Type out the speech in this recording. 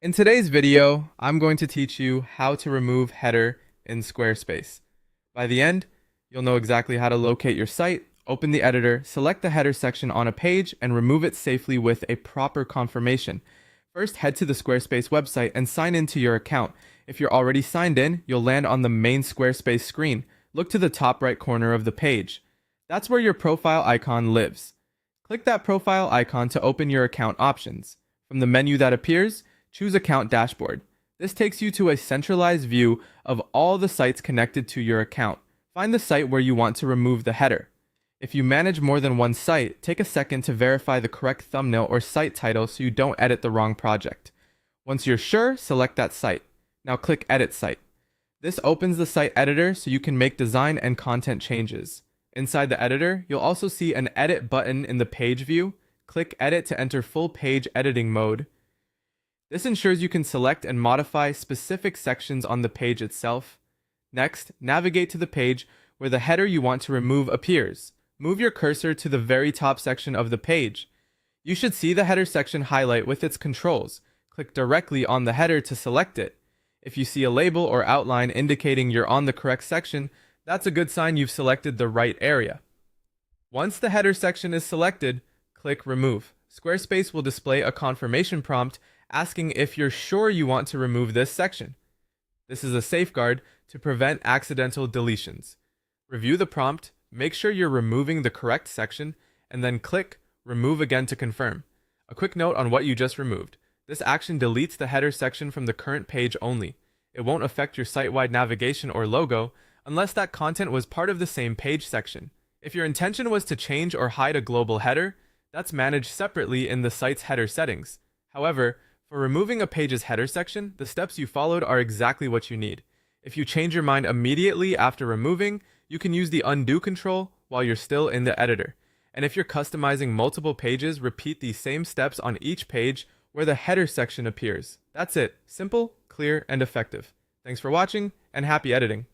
In today's video, I'm going to teach you how to remove header in Squarespace. By the end, you'll know exactly how to locate your site, open the editor, select the header section on a page, and remove it safely with a proper confirmation. First, head to the Squarespace website and sign into your account. If you're already signed in, you'll land on the main Squarespace screen. Look to the top right corner of the page. That's where your profile icon lives. Click that profile icon to open your account options. From the menu that appears, choose Account Dashboard. This takes you to a centralized view of all the sites connected to your account. Find the site where you want to remove the header. If you manage more than one site, take a second to verify the correct thumbnail or site title so you don't edit the wrong project. Once you're sure, select that site. Now click Edit Site. This opens the site editor so you can make design and content changes. Inside the editor, you'll also see an Edit button in the page view. Click Edit to enter full page editing mode. This ensures you can select and modify specific sections on the page itself. Next, navigate to the page where the header you want to remove appears. Move your cursor to the very top section of the page. You should see the header section highlight with its controls. Click directly on the header to select it. If you see a label or outline indicating you're on the correct section, that's a good sign you've selected the right area. Once the header section is selected, click Remove. Squarespace will display a confirmation prompt asking if you're sure you want to remove this section. This is a safeguard to prevent accidental deletions. Review the prompt, make sure you're removing the correct section, and then click Remove again to confirm. A quick note on what you just removed. This action deletes the header section from the current page only. It won't affect your site-wide navigation or logo unless that content was part of the same page section. If your intention was to change or hide a global header, that's managed separately in the site's header settings. However, for removing a page's header section, the steps you followed are exactly what you need. If you change your mind immediately after removing, you can use the undo control while you're still in the editor. And if you're customizing multiple pages, repeat these same steps on each page where the header section appears. That's it. Simple, clear, and effective. Thanks for watching, and happy editing.